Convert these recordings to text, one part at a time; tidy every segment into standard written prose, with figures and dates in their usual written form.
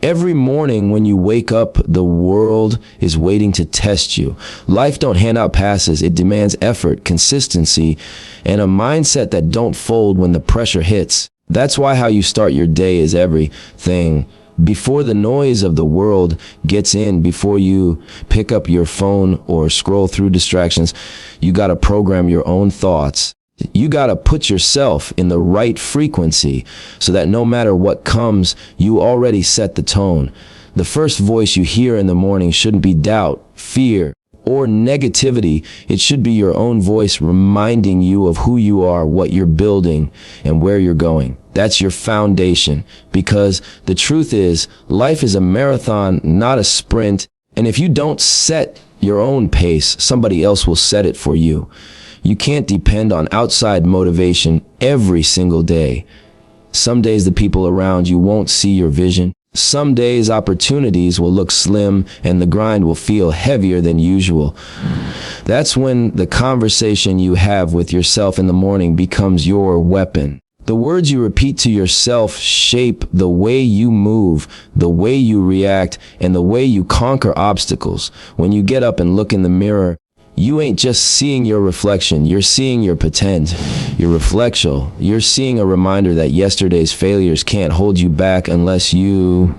Every morning when you wake up, the world is waiting to test you. Life don't hand out passes. It demands effort, consistency, and a mindset that don't fold when the pressure hits. That's why how you start your day is everything. Before the noise of the world gets in, before you pick up your phone or scroll through distractions, you gotta program your own thoughts. You gotta put yourself in the right frequency so that no matter what comes, you already set the tone. The first voice you hear in the morning shouldn't be doubt, fear, or negativity. It should be your own voice reminding you of who you are, what you're building, and where you're going. That's your foundation, because the truth is, life is a marathon, not a sprint. And if you don't set your own pace, somebody else will set it for you. You can't depend on outside motivation every single day. Some days the people around you won't see your vision. Some days opportunities will look slim and the grind will feel heavier than usual. That's when the conversation you have with yourself in the morning becomes your weapon. The words you repeat to yourself shape the way you move, the way you react, and the way you conquer obstacles. When you get up and look in the mirror, you ain't just seeing your reflection, you're seeing your potential, your reflection. You're seeing a reminder that yesterday's failures can't hold you back unless you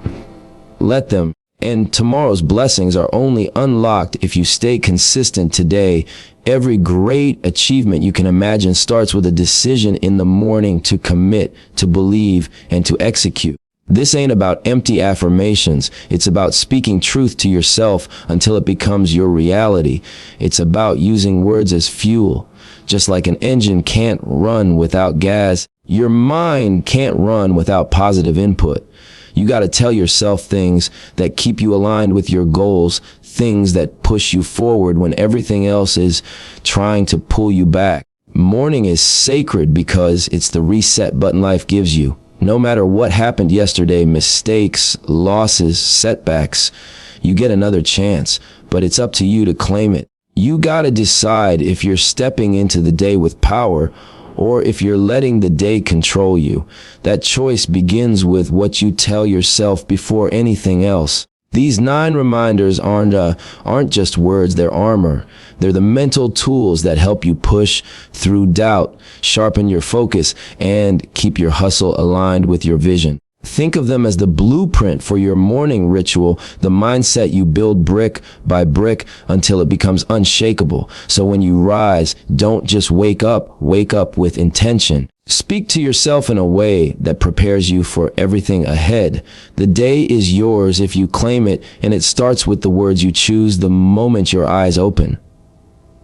let them. And tomorrow's blessings are only unlocked if you stay consistent today. Every great achievement you can imagine starts with a decision in the morning to commit, to believe, and to execute. This ain't about empty affirmations. It's about speaking truth to yourself until it becomes your reality. It's about using words as fuel. Just like an engine can't run without gas, your mind can't run without positive input. You got to tell yourself things that keep you aligned with your goals, things that push you forward when everything else is trying to pull you back. Morning is sacred because it's the reset button life gives you. No matter what happened yesterday, mistakes, losses, setbacks, you get another chance, but it's up to you to claim it. You gotta decide if you're stepping into the day with power or if you're letting the day control you. That choice begins with what you tell yourself before anything else. These 9 reminders aren't just words, they're armor. They're the mental tools that help you push through doubt, sharpen your focus, and keep your hustle aligned with your vision. Think of them as the blueprint for your morning ritual, the mindset you build brick by brick until it becomes unshakable. So when you rise, don't just wake up with intention. Speak to yourself in a way that prepares you for everything ahead. The day is yours if you claim it, and it starts with the words you choose the moment your eyes open.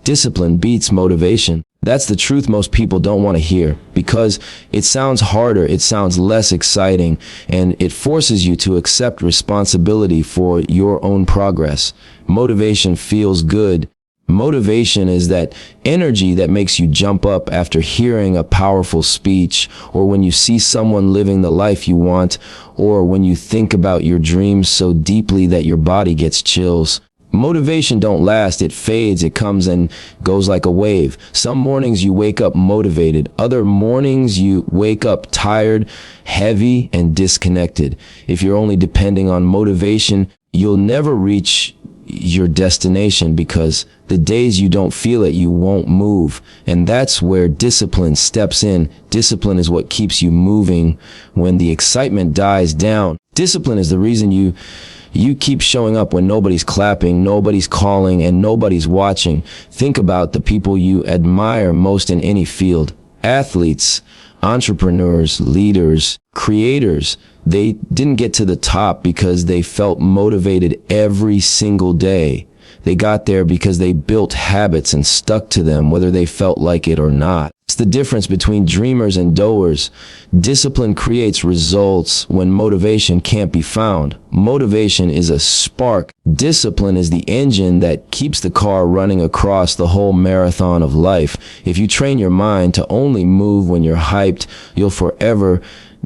Discipline beats motivation. That's the truth most people don't want to hear because it sounds harder, it sounds less exciting, and it forces you to accept responsibility for your own progress. Motivation feels good. Motivation is that energy that makes you jump up after hearing a powerful speech, or when you see someone living the life you want, or when you think about your dreams so deeply that your body gets chills. Motivation don't last, it fades, it comes and goes like a wave. Some mornings you wake up motivated, other mornings you wake up tired, heavy, and disconnected. If you're only depending on motivation, you'll never reach your destination because the days you don't feel it, you won't move. And that's where discipline steps in. Discipline is what keeps you moving when the excitement dies down. Discipline is the reason you keep showing up when nobody's clapping, nobody's calling, and nobody's watching. Think about the people you admire most in any field. Athletes, entrepreneurs, leaders, creators. They didn't get to the top because they felt motivated every single day. They got there because they built habits and stuck to them, whether they felt like it or not. It's the difference between dreamers and doers. Discipline creates results when motivation can't be found. Motivation is a spark. Discipline is the engine that keeps the car running across the whole marathon of life. If you train your mind to only move when you're hyped, you'll forever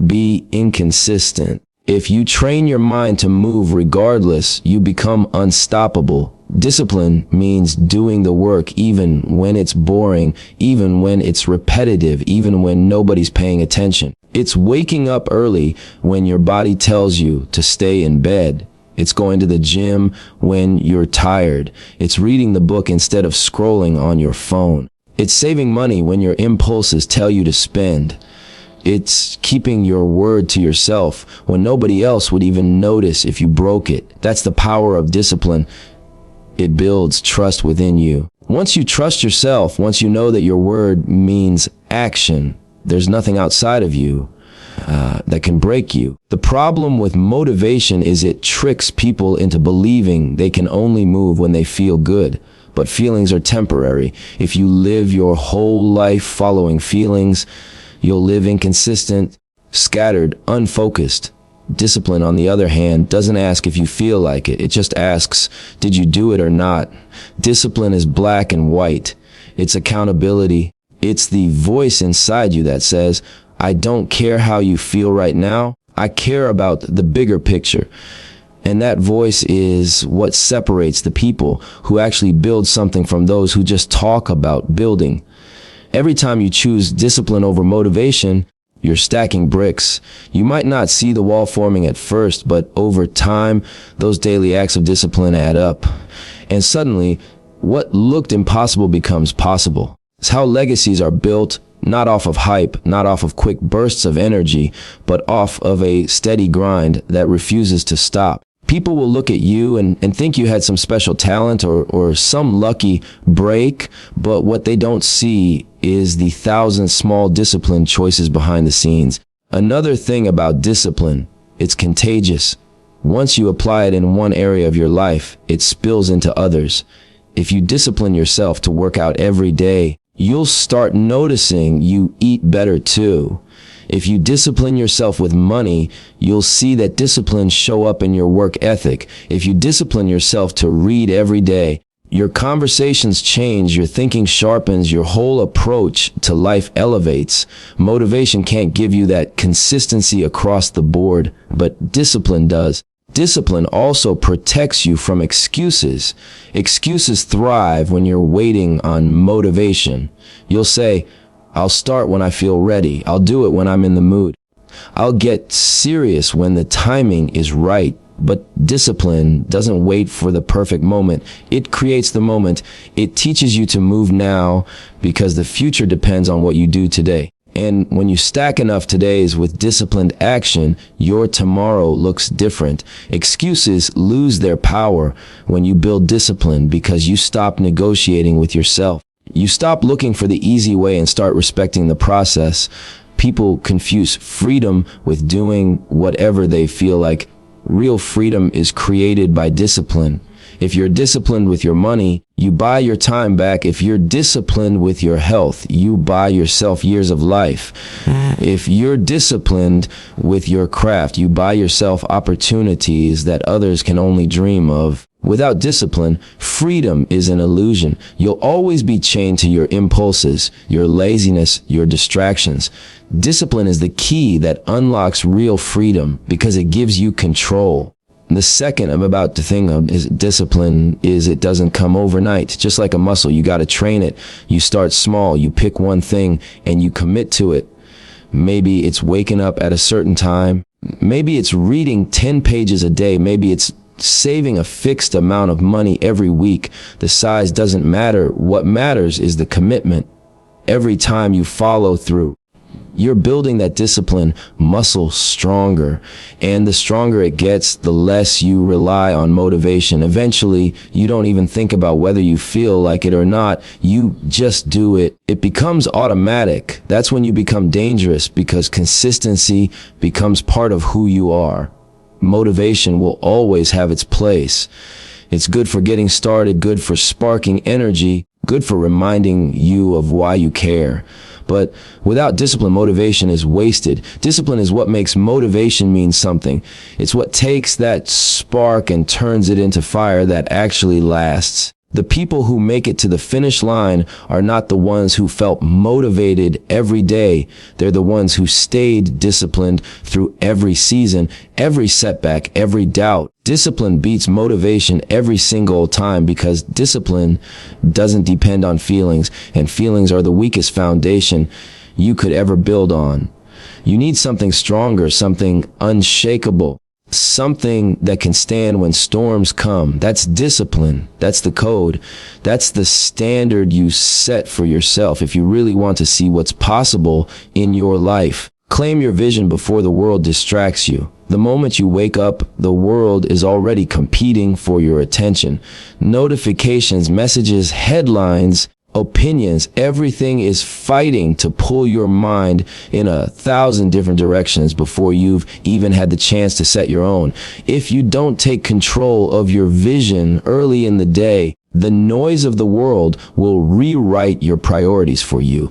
be inconsistent. If you train your mind to move regardless, you become unstoppable. Discipline means doing the work even when it's boring, even when it's repetitive, even when nobody's paying attention. It's waking up early when your body tells you to stay in bed. It's going to the gym when you're tired. It's reading the book instead of scrolling on your phone. It's saving money when your impulses tell you to spend. It's keeping your word to yourself when nobody else would even notice if you broke it. That's the power of discipline. It builds trust within you. Once you trust yourself, once you know that your word means action, there's nothing outside of you that can break you. The problem with motivation is it tricks people into believing they can only move when they feel good. But feelings are temporary. If you live your whole life following feelings, you'll live inconsistent, scattered, unfocused. Discipline, on the other hand, doesn't ask if you feel like it. It just asks, did you do it or not? Discipline is black and white. It's accountability. It's the voice inside you that says, I don't care how you feel right now. I care about the bigger picture. And that voice is what separates the people who actually build something from those who just talk about building. Every time you choose discipline over motivation, you're stacking bricks. You might not see the wall forming at first, but over time, those daily acts of discipline add up. And suddenly, what looked impossible becomes possible. It's how legacies are built, not off of hype, not off of quick bursts of energy, but off of a steady grind that refuses to stop. People will look at you and think you had some special talent or some lucky break, but what they don't see is the 1,000 small disciplined choices behind the scenes. Another thing about discipline, it's contagious. Once you apply it in one area of your life, it spills into others. If you discipline yourself to work out every day, you'll start noticing you eat better too. If you discipline yourself with money, you'll see that discipline show up in your work ethic. If you discipline yourself to read every day, your conversations change, your thinking sharpens, your whole approach to life elevates. Motivation can't give you that consistency across the board, but discipline does. Discipline also protects you from excuses. Excuses thrive when you're waiting on motivation. You'll say, I'll start when I feel ready. I'll do it when I'm in the mood. I'll get serious when the timing is right. But discipline doesn't wait for the perfect moment. It creates the moment. It teaches you to move now because the future depends on what you do today. And when you stack enough todays with disciplined action, your tomorrow looks different. Excuses lose their power when you build discipline because you stop negotiating with yourself. You stop looking for the easy way and start respecting the process. People confuse freedom with doing whatever they feel like. Real freedom is created by discipline. If you're disciplined with your money, you buy your time back. If you're disciplined with your health, you buy yourself years of life. If you're disciplined with your craft, you buy yourself opportunities that others can only dream of. Without discipline, freedom is an illusion. You'll always be chained to your impulses, your laziness, your distractions. Discipline is the key that unlocks real freedom because it gives you control. The second I'm about to think of is discipline is it doesn't come overnight. Just like a muscle, you got to train it. You start small, you pick one thing and you commit to it. Maybe it's waking up at a certain time. Maybe it's reading 10 pages a day. Maybe it's saving a fixed amount of money every week. The size doesn't matter. What matters is the commitment. Every time you follow through, you're building that discipline muscle stronger. And the stronger it gets, the less you rely on motivation. Eventually, you don't even think about whether you feel like it or not. You just do it. It becomes automatic. That's when you become dangerous because consistency becomes part of who you are. Motivation will always have its place. It's good for getting started, good for sparking energy, good for reminding you of why you care. But without discipline, motivation is wasted. Discipline is what makes motivation mean something. It's what takes that spark and turns it into fire that actually lasts. The people who make it to the finish line are not the ones who felt motivated every day. They're the ones who stayed disciplined through every season, every setback, every doubt. Discipline beats motivation every single time because discipline doesn't depend on feelings, and feelings are the weakest foundation you could ever build on. You need something stronger, something unshakable, something that can stand when storms come. That's discipline. That's the code. That's the standard you set for yourself if you really want to see what's possible in your life. Claim your vision before the world distracts you. The moment you wake up, the world is already competing for your attention. Notifications, messages, headlines, opinions, everything is fighting to pull your mind in 1,000 different directions before you've even had the chance to set your own. If you don't take control of your vision early in the day, the noise of the world will rewrite your priorities for you.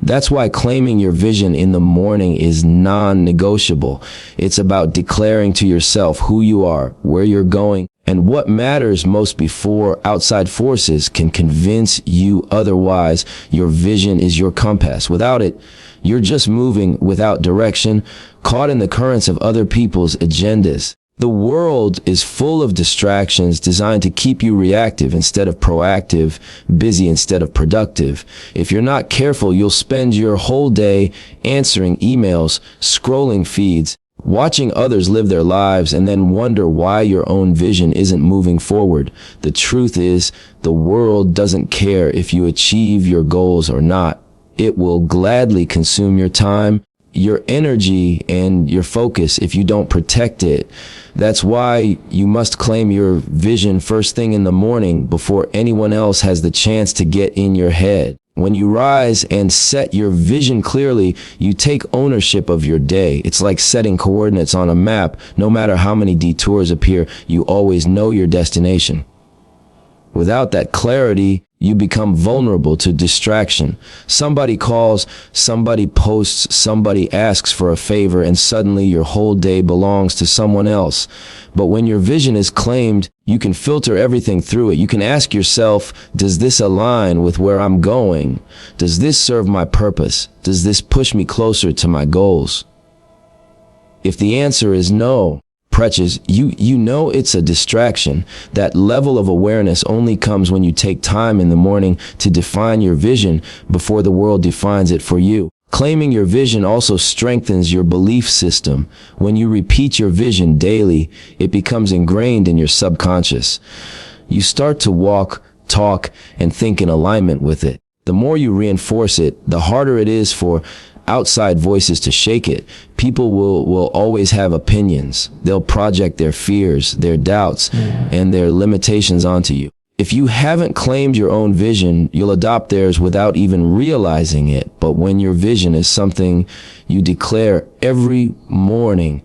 That's why claiming your vision in the morning is non-negotiable. It's about declaring to yourself who you are, where you're going, and what matters most before outside forces can convince you otherwise. Your vision is your compass. Without it, you're just moving without direction, caught in the currents of other people's agendas. The world is full of distractions designed to keep you reactive instead of proactive, busy instead of productive. If you're not careful, you'll spend your whole day answering emails, scrolling feeds, watching others live their lives, and then wonder why your own vision isn't moving forward. The truth is, the world doesn't care if you achieve your goals or not. It will gladly consume your time, your energy, and your focus if you don't protect it. That's why you must claim your vision first thing in the morning before anyone else has the chance to get in your head. When you rise and set your vision clearly, you take ownership of your day. It's like setting coordinates on a map. No matter how many detours appear, you always know your destination. Without that clarity, you become vulnerable to distraction. Somebody calls, somebody posts, somebody asks for a favor, and suddenly your whole day belongs to someone else. But when your vision is claimed, you can filter everything through it. You can ask yourself, does this align with where I'm going? Does this serve my purpose? Does this push me closer to my goals? If the answer is no, Precious, you know it's a distraction. That level of awareness only comes when you take time in the morning to define your vision before the world defines it for you. Claiming your vision also strengthens your belief system. When you repeat your vision daily, it becomes ingrained in your subconscious. You start to walk, talk, and think in alignment with it. The more you reinforce it, the harder it is for outside voices to shake it. People will always have opinions. They'll project their fears, their doubts, and their limitations onto you. If you haven't claimed your own vision, you'll adopt theirs without even realizing it. But when your vision is something you declare every morning,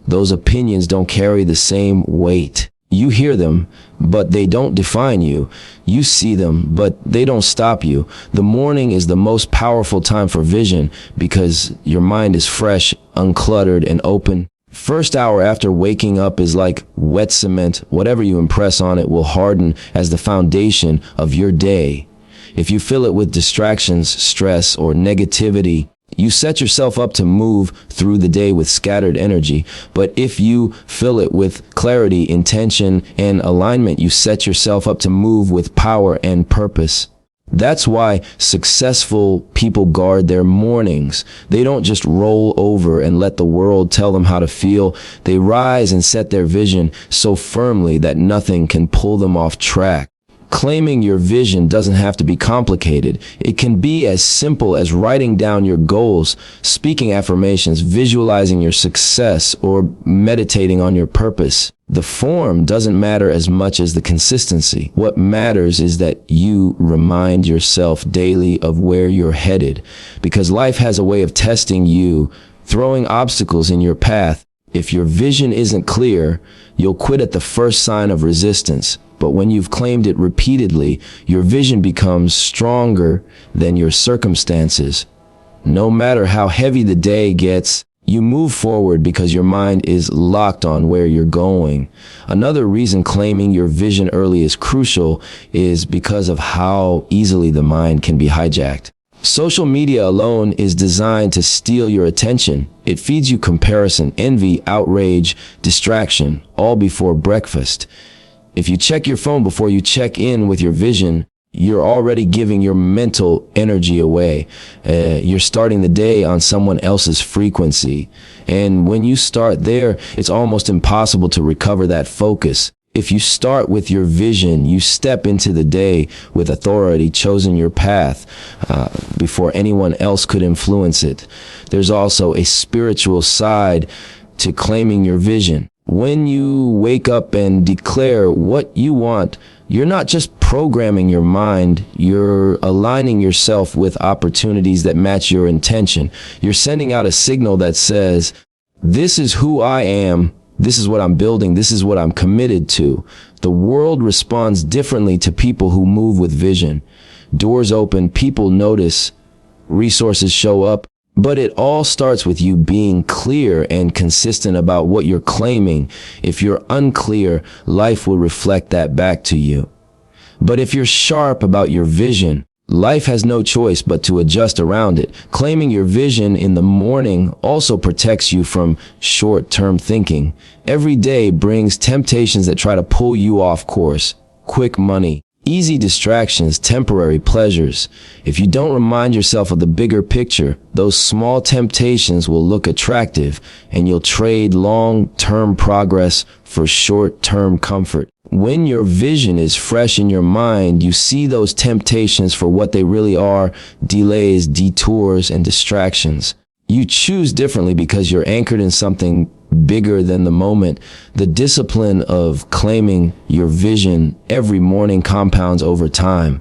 those opinions don't carry the same weight. You hear them, but they don't define you. You see them, but they don't stop you. The morning is the most powerful time for vision because your mind is fresh, uncluttered, and open. First hour after waking up is like wet cement. Whatever you impress on it will harden as the foundation of your day. If you fill it with distractions, stress, or negativity, you set yourself up to move through the day with scattered energy. But if you fill it with clarity, intention, and alignment, you set yourself up to move with power and purpose. That's why successful people guard their mornings. They don't just roll over and let the world tell them how to feel. They rise and set their vision so firmly that nothing can pull them off track. Claiming your vision doesn't have to be complicated. It can be as simple as writing down your goals, speaking affirmations, visualizing your success, or meditating on your purpose. The form doesn't matter as much as the consistency. What matters is that you remind yourself daily of where you're headed, because life has a way of testing you, throwing obstacles in your path. If your vision isn't clear, you'll quit at the first sign of resistance. But when you've claimed it repeatedly, your vision becomes stronger than your circumstances. No matter how heavy the day gets, you move forward because your mind is locked on where you're going. Another reason claiming your vision early is crucial is because of how easily the mind can be hijacked. Social media alone is designed to steal your attention. It feeds you comparison, envy, outrage, distraction, all before breakfast. If you check your phone before you check in with your vision, you're already giving your mental energy away. You're starting the day on someone else's frequency. And when you start there, it's almost impossible to recover that focus. If you start with your vision, you step into the day with authority, chosen your path before anyone else could influence it. There's also a spiritual side to claiming your vision. When you wake up and declare what you want, you're not just programming your mind, you're aligning yourself with opportunities that match your intention. You're sending out a signal that says, this is who I am, this is what I'm building, this is what I'm committed to. The world responds differently to people who move with vision. Doors open, people notice, resources show up. But it all starts with you being clear and consistent about what you're claiming. If you're unclear, life will reflect that back to you. But if you're sharp about your vision, life has no choice but to adjust around it. Claiming your vision in the morning also protects you from short-term thinking. Every day brings temptations that try to pull you off course. Quick money, easy distractions, temporary pleasures. If you don't remind yourself of the bigger picture, those small temptations will look attractive, and you'll trade long-term progress for short-term comfort. When your vision is fresh in your mind, you see those temptations for what they really are: delays, detours, and distractions. You choose differently because you're anchored in something bigger than the moment. The discipline of claiming your vision every morning compounds over time.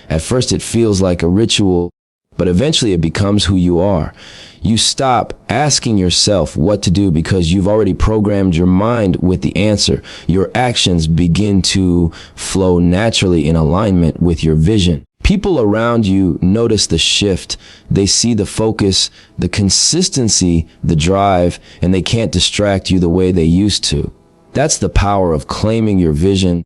At first it feels like a ritual, but eventually it becomes who you are. You stop asking yourself what to do because you've already programmed your mind with the answer. Your actions begin to flow naturally in alignment with your vision. People around you notice the shift. They see the focus, the consistency, the drive, and they can't distract you the way they used to. That's the power of claiming your vision.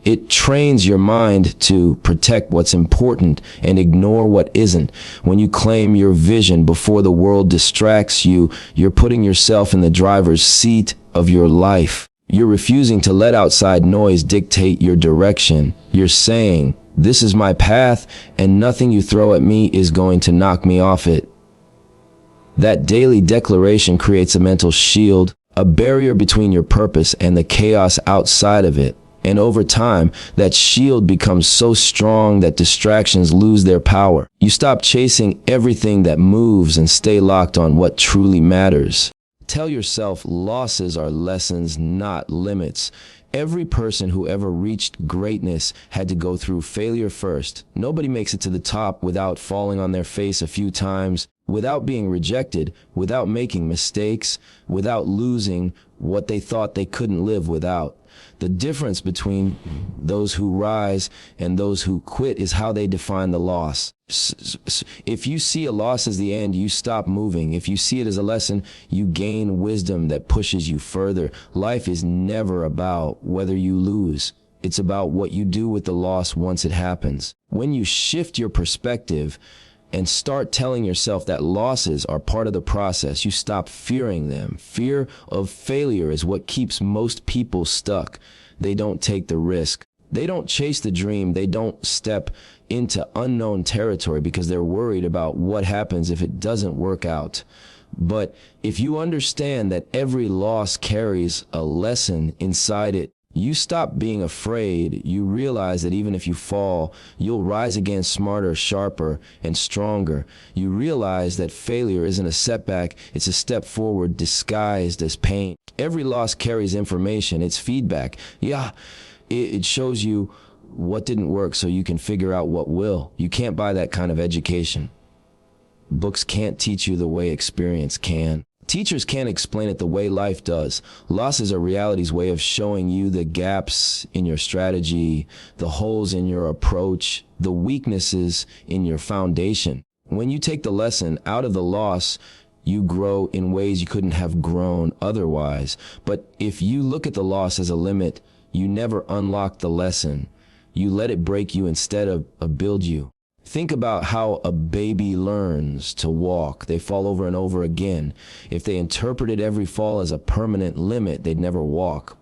It trains your mind to protect what's important and ignore what isn't. When you claim your vision before the world distracts you, you're putting yourself in the driver's seat of your life. You're refusing to let outside noise dictate your direction. You're saying, this is my path, and nothing you throw at me is going to knock me off it. That daily declaration creates a mental shield, a barrier between your purpose and the chaos outside of it. And over time, that shield becomes so strong that distractions lose their power. You stop chasing everything that moves and stay locked on what truly matters. Tell yourself losses are lessons, not limits. Every person who ever reached greatness had to go through failure first. Nobody makes it to the top without falling on their face a few times, without being rejected, without making mistakes, without losing what they thought they couldn't live without. The difference between those who rise and those who quit is how they define the loss. If you see a loss as the end, you stop moving. If you see it as a lesson, you gain wisdom that pushes you further. Life is never about whether you lose. It's about what you do with the loss once it happens. When you shift your perspective and start telling yourself that losses are part of the process, you stop fearing them. Fear of failure is what keeps most people stuck. They don't take the risk. They don't chase the dream. They don't step into unknown territory because they're worried about what happens if it doesn't work out. But if you understand that every loss carries a lesson inside it, you stop being afraid. You realize that even if you fall, you'll rise again smarter, sharper, and stronger. You realize that failure isn't a setback, it's a step forward disguised as pain. Every loss carries information, it's feedback. Yeah, it shows you what didn't work so you can figure out what will. You can't buy that kind of education. Books can't teach you the way experience can. Teachers can't explain it the way life does. Losses are reality's way of showing you the gaps in your strategy, the holes in your approach, the weaknesses in your foundation. When you take the lesson out of the loss, you grow in ways you couldn't have grown otherwise. But if you look at the loss as a limit, you never unlock the lesson. You let it break you instead of build you. Think about how a baby learns to walk. They fall over and over again. If they interpreted every fall as a permanent limit, they'd never walk.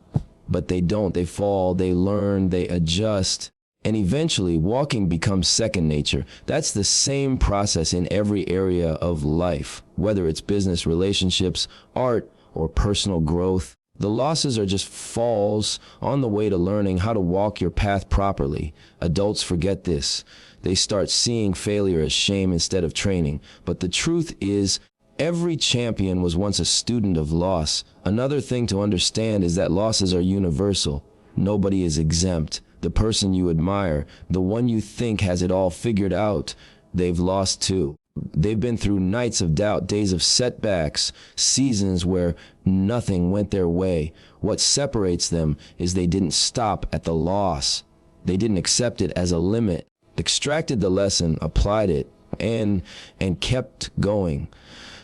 But they don't. They fall, they learn, they adjust. And eventually, walking becomes second nature. That's the same process in every area of life, whether it's business, relationships, art, or personal growth. The losses are just falls on the way to learning how to walk your path properly. Adults forget this. They start seeing failure as shame instead of training. But the truth is, every champion was once a student of loss. Another thing to understand is that losses are universal. Nobody is exempt. The person you admire, the one you think has it all figured out, they've lost too. They've been through nights of doubt, days of setbacks, seasons where nothing went their way. What separates them is they didn't stop at the loss. They didn't accept it as a limit, extracted the lesson, applied it, and kept going.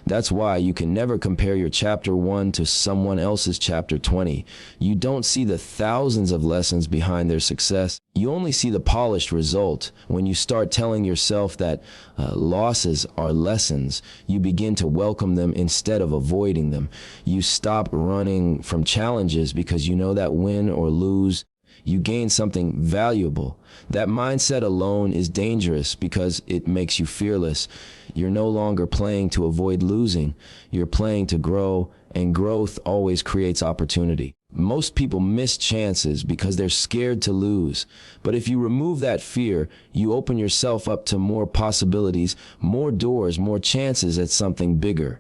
That's why you can never compare your chapter 1 to someone else's chapter 20. You don't see the thousands of lessons behind their success. You only see the polished result. When you start telling yourself that losses are lessons, you begin to welcome them instead of avoiding them. You stop running from challenges because you know that win or lose, you gain something valuable. That mindset alone is dangerous because it makes you fearless. You're no longer playing to avoid losing. You're playing to grow, and growth always creates opportunity. Most people miss chances because they're scared to lose. But if you remove that fear, you open yourself up to more possibilities, more doors, more chances at something bigger.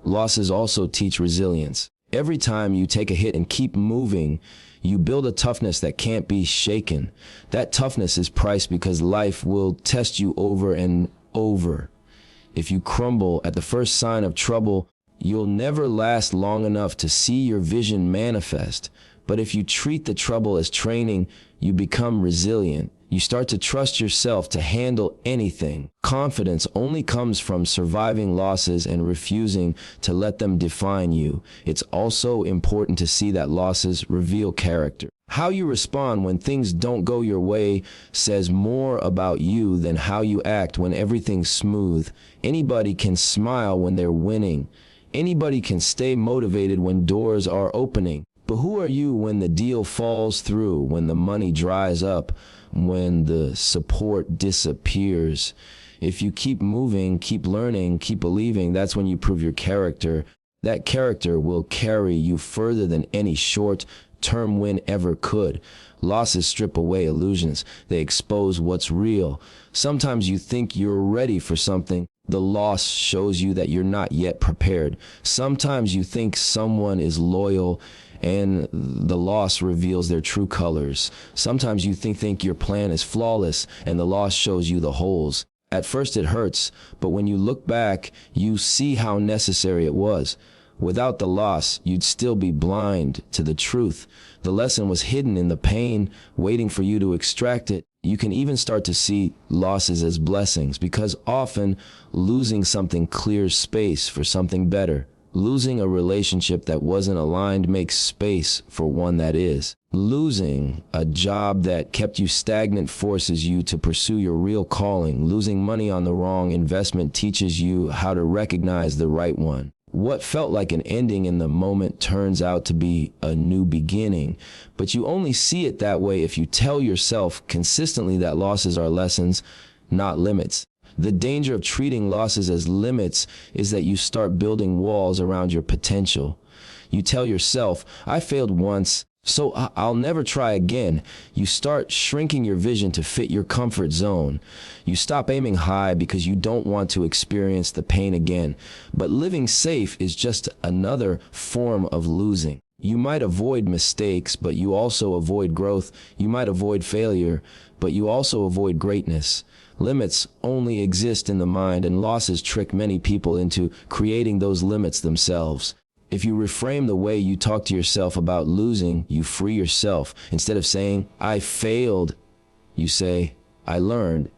Losses also teach resilience. Every time you take a hit and keep moving, you build a toughness that can't be shaken. That toughness is priced because life will test you over and over. If you crumble at the first sign of trouble, you'll never last long enough to see your vision manifest. But if you treat the trouble as training, you become resilient. You start to trust yourself to handle anything. Confidence only comes from surviving losses and refusing to let them define you. It's also important to see that losses reveal character. How you respond when things don't go your way says more about you than how you act when everything's smooth. Anybody can smile when they're winning. Anybody can stay motivated when doors are opening. But who are you when the deal falls through, when the money dries up, when the support disappears? If you keep moving, keep learning, keep believing, that's when you prove your character. That character will carry you further than any short-term win ever could. Losses strip away illusions. They expose what's real. Sometimes you think you're ready for something. The loss shows you that you're not yet prepared. Sometimes you think someone is loyal, and the loss reveals their true colors. Sometimes you think your plan is flawless, and the loss shows you the holes. At first it hurts, but when you look back, you see how necessary it was. Without the loss, you'd still be blind to the truth. The lesson was hidden in the pain, waiting for you to extract it. You can even start to see losses as blessings, because often losing something clears space for something better. Losing a relationship that wasn't aligned makes space for one that is. Losing a job that kept you stagnant forces you to pursue your real calling. Losing money on the wrong investment teaches you how to recognize the right one. What felt like an ending in the moment turns out to be a new beginning, but you only see it that way if you tell yourself consistently that losses are lessons, not limits. The danger of treating losses as limits is that you start building walls around your potential. You tell yourself, I failed once, so I'll never try again. You start shrinking your vision to fit your comfort zone. You stop aiming high because you don't want to experience the pain again. But living safe is just another form of losing. You might avoid mistakes, but you also avoid growth. You might avoid failure, but you also avoid greatness. Limits only exist in the mind, and losses trick many people into creating those limits themselves. If you reframe the way you talk to yourself about losing, you free yourself. Instead of saying, I failed, you say, I learned.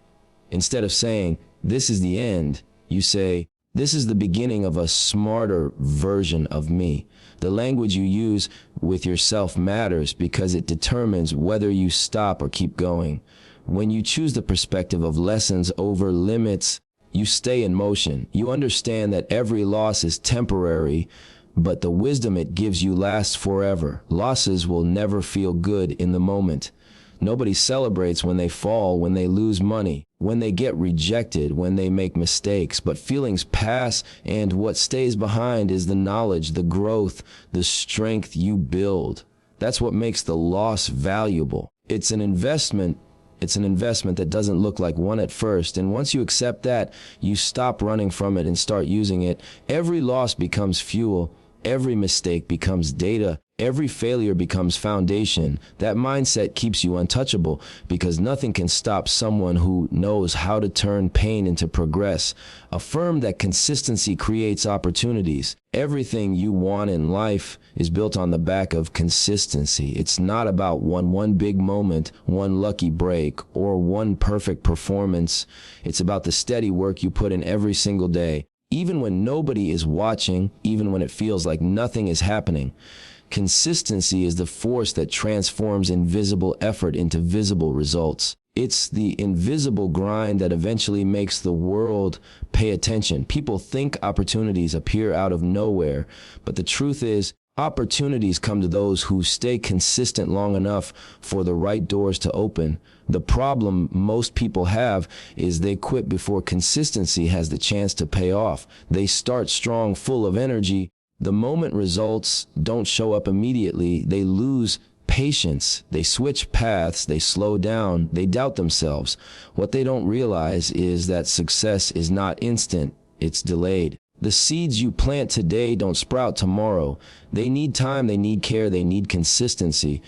Instead of saying, this is the end, you say, this is the beginning of a smarter version of me. The language you use with yourself matters because it determines whether you stop or keep going. When you choose the perspective of lessons over limits, you stay in motion. You understand that every loss is temporary, but the wisdom it gives you lasts forever. Losses will never feel good in the moment. Nobody celebrates when they fall, when they lose money, when they get rejected, when they make mistakes. But feelings pass, and what stays behind is the knowledge, the growth, the strength you build. That's what makes the loss valuable. It's an investment. It's an investment that doesn't look like one at first. And once you accept that, you stop running from it and start using it. Every loss becomes fuel. Every mistake becomes data. Every failure becomes foundation. That mindset keeps you untouchable because nothing can stop someone who knows how to turn pain into progress. Affirm that consistency creates opportunities. Everything you want in life is built on the back of consistency. It's not about one big moment, one lucky break, or one perfect performance. It's about the steady work you put in every single day. Even when nobody is watching, even when it feels like nothing is happening. Consistency is the force that transforms invisible effort into visible results. It's the invisible grind that eventually makes the world pay attention. People think opportunities appear out of nowhere, but the truth is, opportunities come to those who stay consistent long enough for the right doors to open. The problem most people have is they quit before consistency has the chance to pay off. They start strong, full of energy. The moment results don't show up immediately, they lose patience, they switch paths, they slow down, they doubt themselves. What they don't realize is that success is not instant, it's delayed. The seeds you plant today don't sprout tomorrow. They need time, they need care, they need consistency.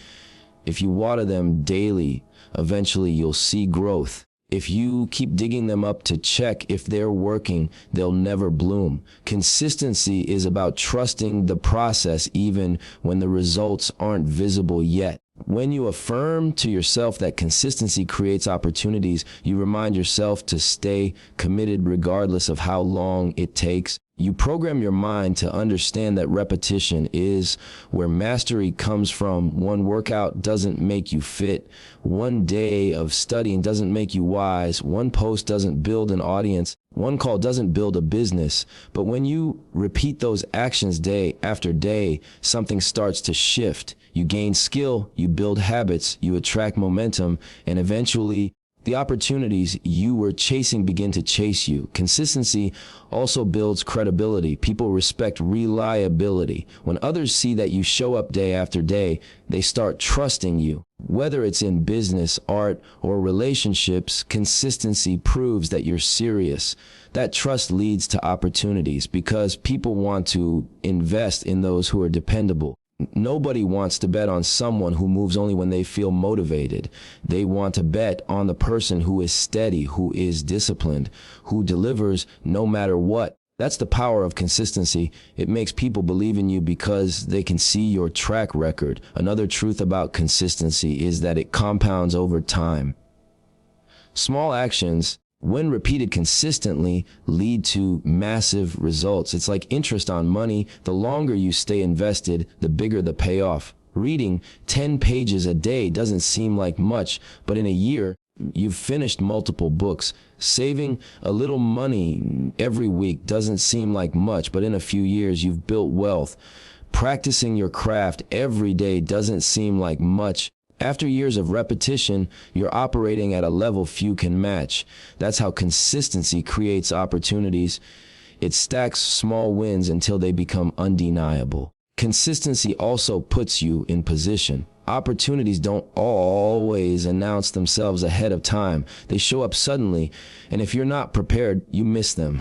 If you water them daily, eventually you'll see growth. If you keep digging them up to check if they're working, they'll never bloom. Consistency is about trusting the process even when the results aren't visible yet. When you affirm to yourself that consistency creates opportunities, you remind yourself to stay committed regardless of how long it takes. You program your mind to understand that repetition is where mastery comes from. One workout doesn't make you fit. One day of studying doesn't make you wise. One post doesn't build an audience. One call doesn't build a business. But when you repeat those actions day after day, something starts to shift. You gain skill, you build habits, you attract momentum, and eventually the opportunities you were chasing begin to chase you. Consistency also builds credibility. People respect reliability. When others see that you show up day after day, they start trusting you. Whether it's in business, art, or relationships, consistency proves that you're serious. That trust leads to opportunities because people want to invest in those who are dependable. Nobody wants to bet on someone who moves only when they feel motivated. They want to bet on the person who is steady, who is disciplined, who delivers no matter what. That's the power of consistency. It makes people believe in you because they can see your track record. Another truth about consistency is that it compounds over time. Small actions, when repeated consistently, lead to massive results. It's like interest on money. The longer you stay invested, the bigger the payoff. Reading 10 pages a day doesn't seem like much, but in a year, you've finished multiple books. Saving a little money every week doesn't seem like much, but in a few years, you've built wealth. Practicing your craft every day doesn't seem like much. After years of repetition, you're operating at a level few can match. That's how consistency creates opportunities. It stacks small wins until they become undeniable. Consistency also puts you in position. Opportunities don't always announce themselves ahead of time. They show up suddenly, and if you're not prepared, you miss them.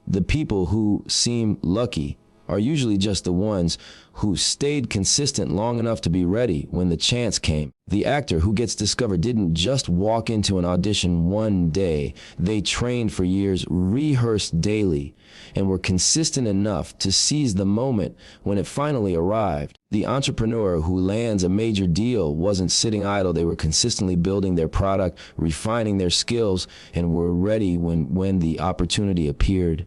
The people who seem lucky are usually just the ones who stayed consistent long enough to be ready when the chance came. The actor who gets discovered didn't just walk into an audition one day. They trained for years, rehearsed daily, and were consistent enough to seize the moment when it finally arrived. The entrepreneur who lands a major deal wasn't sitting idle. They were consistently building their product, refining their skills, and were ready when the opportunity appeared.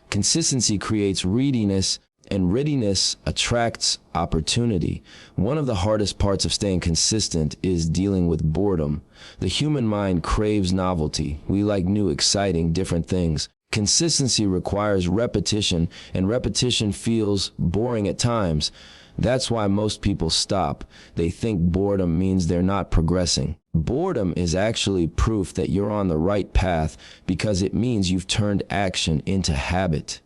Consistency creates readiness, and readiness attracts opportunity. One of the hardest parts of staying consistent is dealing with boredom. The human mind craves novelty. We like new, exciting, different things. Consistency requires repetition, and repetition feels boring at times. That's why most people stop. They think boredom means they're not progressing. Boredom is actually proof that you're on the right path because it means you've turned action into habit.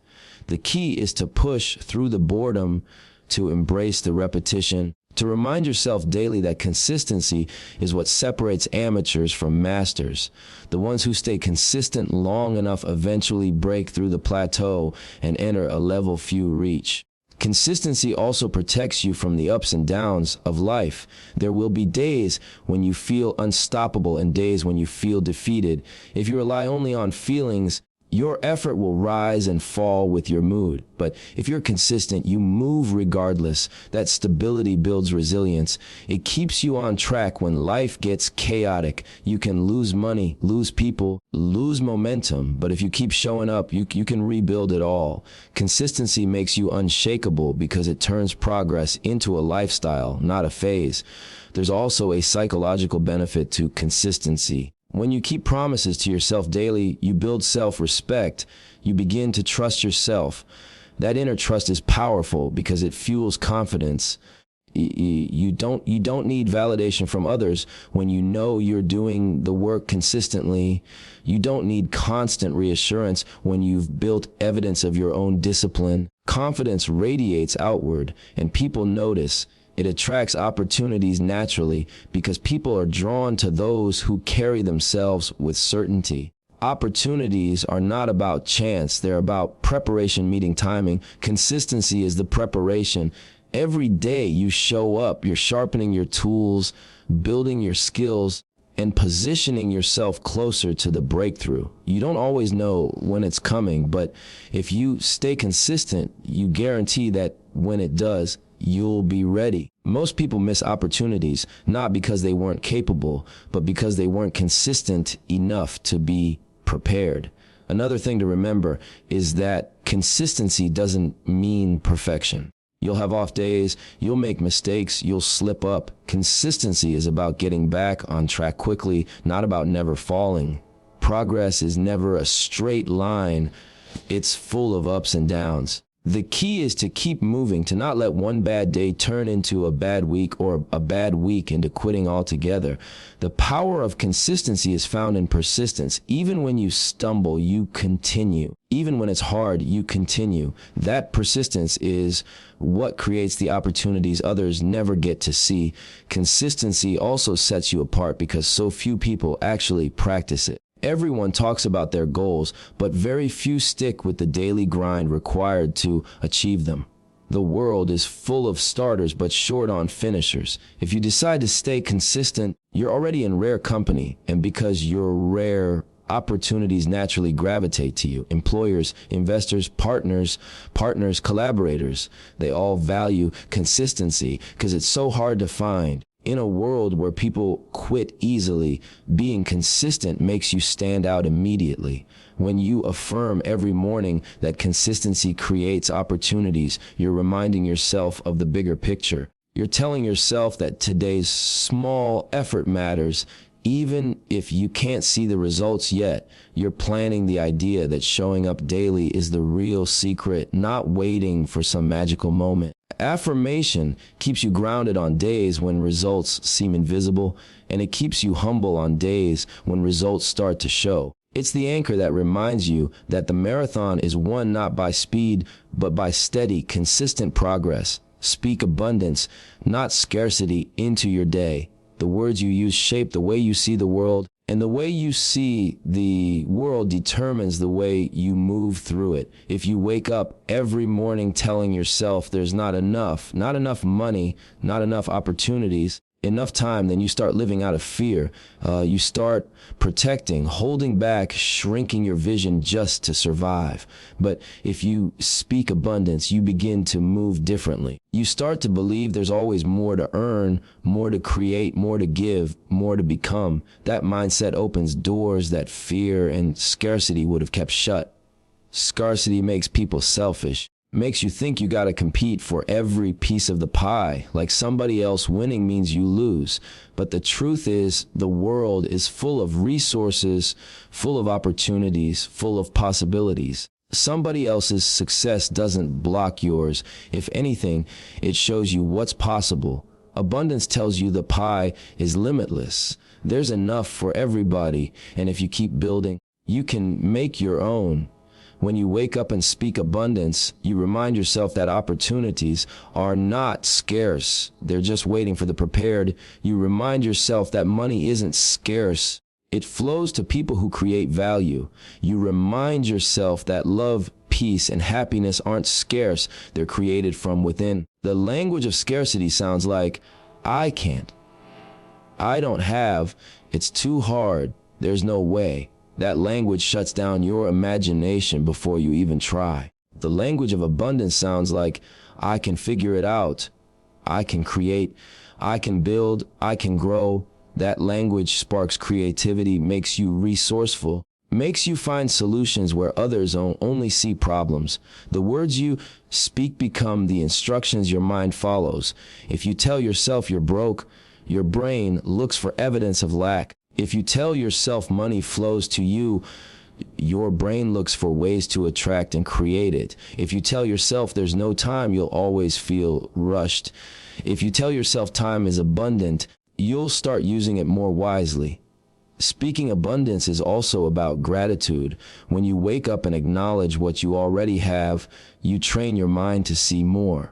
The key is to push through the boredom, to embrace the repetition, to remind yourself daily that consistency is what separates amateurs from masters. The ones who stay consistent long enough eventually break through the plateau and enter a level few reach. Consistency also protects you from the ups and downs of life. There will be days when you feel unstoppable and days when you feel defeated. If you rely only on feelings, your effort will rise and fall with your mood. But if you're consistent, you move regardless. That stability builds resilience. It keeps you on track when life gets chaotic. You can lose money, lose people, lose momentum. But if you keep showing up, you can rebuild it all. Consistency makes you unshakable because it turns progress into a lifestyle, not a phase. There's also a psychological benefit to consistency. When you keep promises to yourself daily, you build self-respect. You begin to trust yourself. That inner trust is powerful because it fuels confidence. You don't need validation from others when you know you're doing the work consistently. You don't need constant reassurance when you've built evidence of your own discipline. Confidence radiates outward, and people notice. It attracts opportunities naturally because people are drawn to those who carry themselves with certainty. Opportunities are not about chance. They're about preparation meeting timing. Consistency is the preparation. Every day you show up, you're sharpening your tools, building your skills, and positioning yourself closer to the breakthrough. You don't always know when it's coming, but if you stay consistent, you guarantee that when it does, you'll be ready. Most people miss opportunities, not because they weren't capable, but because they weren't consistent enough to be prepared. Another thing to remember is that consistency doesn't mean perfection. You'll have off days, you'll make mistakes, you'll slip up. Consistency is about getting back on track quickly, not about never falling. Progress is never a straight line. It's full of ups and downs. The key is to keep moving, to not let one bad day turn into a bad week or a bad week into quitting altogether. The power of consistency is found in persistence. Even when you stumble, you continue. Even when it's hard, you continue. That persistence is what creates the opportunities others never get to see. Consistency also sets you apart because so few people actually practice it. Everyone talks about their goals, but very few stick with the daily grind required to achieve them. The world is full of starters, but short on finishers. If you decide to stay consistent, you're already in rare company, and because you're rare, opportunities naturally gravitate to you. Employers, investors, partners, collaborators, they all value consistency because it's so hard to find. In a world where people quit easily, being consistent makes you stand out immediately. When you affirm every morning that consistency creates opportunities, you're reminding yourself of the bigger picture. You're telling yourself that today's small effort matters. Even if you can't see the results yet, you're planting the idea that showing up daily is the real secret, not waiting for some magical moment. Affirmation keeps you grounded on days when results seem invisible, and it keeps you humble on days when results start to show. It's the anchor that reminds you that the marathon is won not by speed, but by steady, consistent progress. Speak abundance, not scarcity, into your day. The words you use shape the way you see the world, and the way you see the world determines the way you move through it. If you wake up every morning telling yourself there's not enough money, not enough opportunities, enough time, then you start living out of fear. You start protecting, holding back, shrinking your vision just to survive. But if you speak abundance, you begin to move differently. You start to believe there's always more to earn, more to create, more to give, more to become. That mindset opens doors that fear and scarcity would have kept shut. Scarcity makes people selfish. Makes you think you gotta compete for every piece of the pie, like somebody else winning means you lose. But the truth is, the world is full of resources, full of opportunities, full of possibilities. Somebody else's success doesn't block yours. If anything, it shows you what's possible. Abundance tells you the pie is limitless. There's enough for everybody, and if you keep building, you can make your own. When you wake up and speak abundance, you remind yourself that opportunities are not scarce. They're just waiting for the prepared. You remind yourself that money isn't scarce. It flows to people who create value. You remind yourself that love, peace, and happiness aren't scarce. They're created from within. The language of scarcity sounds like, I can't. I don't have. It's too hard. There's no way. That language shuts down your imagination before you even try. The language of abundance sounds like, I can figure it out. I can create. I can build. I can grow. That language sparks creativity, makes you resourceful, makes you find solutions where others only see problems. The words you speak become the instructions your mind follows. If you tell yourself you're broke, your brain looks for evidence of lack. If you tell yourself money flows to you, your brain looks for ways to attract and create it. If you tell yourself there's no time, you'll always feel rushed. If you tell yourself time is abundant, you'll start using it more wisely. Speaking abundance is also about gratitude. When you wake up and acknowledge what you already have, you train your mind to see more.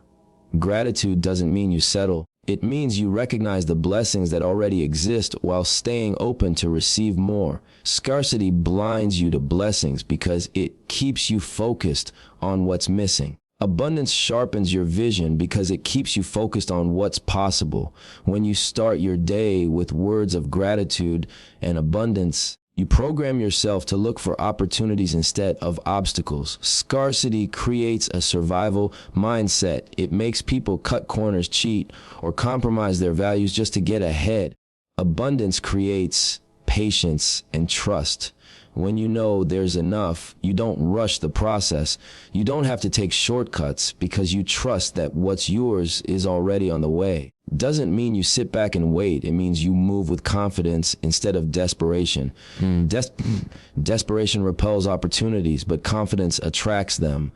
Gratitude doesn't mean you settle. It means you recognize the blessings that already exist while staying open to receive more. Scarcity blinds you to blessings because it keeps you focused on what's missing. Abundance sharpens your vision because it keeps you focused on what's possible. When you start your day with words of gratitude and abundance, you program yourself to look for opportunities instead of obstacles. Scarcity creates a survival mindset. It makes people cut corners, cheat, or compromise their values just to get ahead. Abundance creates patience and trust. When you know there's enough, you don't rush the process. You don't have to take shortcuts because you trust that what's yours is already on the way. Doesn't mean you sit back and wait. It means you move with confidence instead of desperation. Desperation repels opportunities, but confidence attracts them.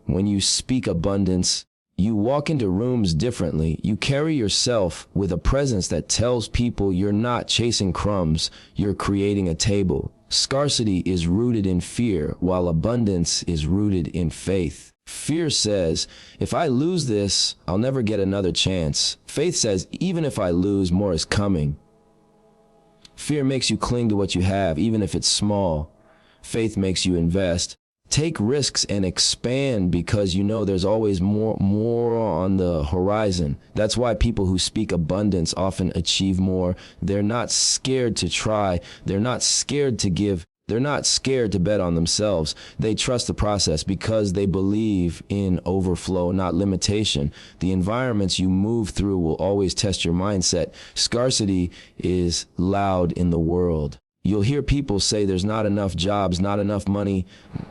When you speak abundance, you walk into rooms differently. You carry yourself with a presence that tells people you're not chasing crumbs, you're creating a table. Scarcity is rooted in fear, while abundance is rooted in faith. Fear says, if I lose this, I'll never get another chance. Faith says, even if I lose, more is coming. Fear makes you cling to what you have, even if it's small. Faith makes you invest. Take risks and expand because you know there's always more on the horizon. That's why people who speak abundance often achieve more. They're not scared to try. They're not scared to give. They're not scared to bet on themselves. They trust the process because they believe in overflow, not limitation. The environments you move through will always test your mindset. Scarcity is loud in the world. You'll hear people say there's not enough jobs, not enough money,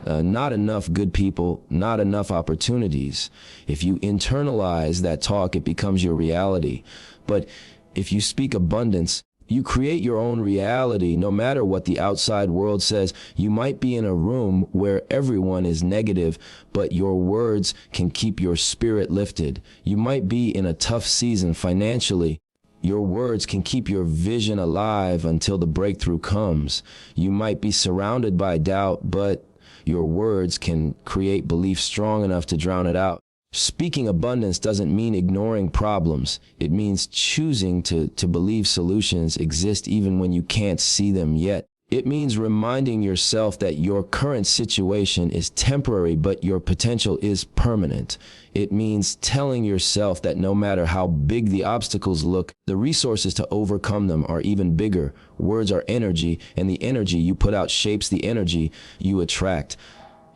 not enough good people, not enough opportunities. If you internalize that talk, it becomes your reality. But if you speak abundance, you create your own reality no matter what the outside world says. You might be in a room where everyone is negative, but your words can keep your spirit lifted. You might be in a tough season financially. Your words can keep your vision alive until the breakthrough comes. You might be surrounded by doubt, but your words can create belief strong enough to drown it out. Speaking abundance doesn't mean ignoring problems. It means choosing to believe solutions exist even when you can't see them yet. It means reminding yourself that your current situation is temporary, but your potential is permanent. It means telling yourself that no matter how big the obstacles look, the resources to overcome them are even bigger. Words are energy, and the energy you put out shapes the energy you attract.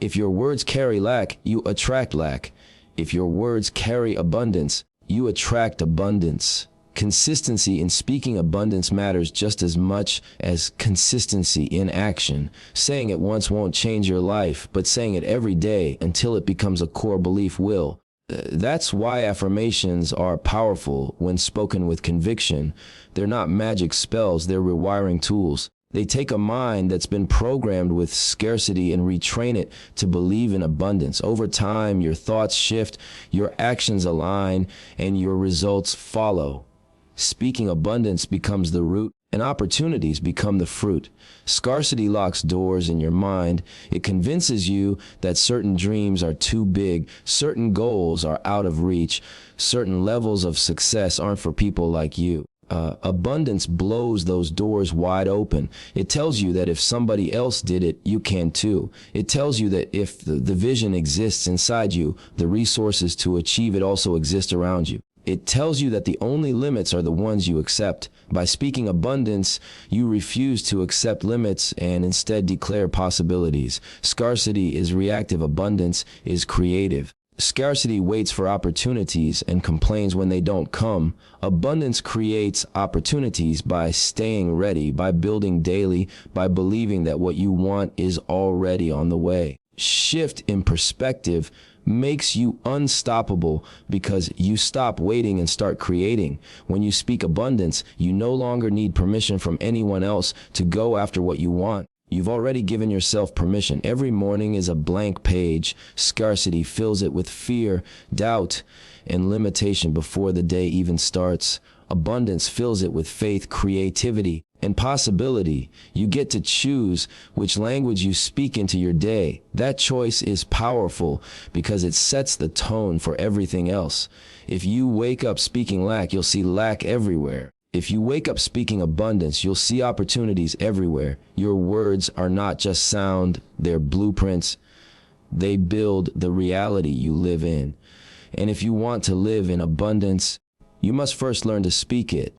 If your words carry lack, you attract lack. If your words carry abundance, you attract abundance. Consistency in speaking abundance matters just as much as consistency in action. Saying it once won't change your life, but saying it every day until it becomes a core belief will. That's why affirmations are powerful when spoken with conviction. They're not magic spells, they're rewiring tools. They take a mind that's been programmed with scarcity and retrain it to believe in abundance. Over time, your thoughts shift, your actions align, and your results follow. Speaking abundance becomes the root, and opportunities become the fruit. Scarcity locks doors in your mind. It convinces you that certain dreams are too big, certain goals are out of reach, certain levels of success aren't for people like you. Abundance blows those doors wide open. It tells you that if somebody else did it, you can too. It tells you that if the vision exists inside you, the resources to achieve it also exist around you. It tells you that the only limits are the ones you accept. By speaking abundance, you refuse to accept limits and instead declare possibilities. Scarcity is reactive. Abundance is creative. Scarcity waits for opportunities and complains when they don't come. Abundance creates opportunities by staying ready, by building daily, by believing that what you want is already on the way. Shift in perspective makes you unstoppable because you stop waiting and start creating. When you speak abundance, you no longer need permission from anyone else to go after what you want. You've already given yourself permission. Every morning is a blank page. Scarcity fills it with fear, doubt, and limitation before the day even starts. Abundance fills it with faith, creativity, and possibility. You get to choose which language you speak into your day. That choice is powerful because it sets the tone for everything else. If you wake up speaking lack, you'll see lack everywhere. If you wake up speaking abundance, you'll see opportunities everywhere. Your words are not just sound, they're blueprints. They build the reality you live in. And if you want to live in abundance, you must first learn to speak it.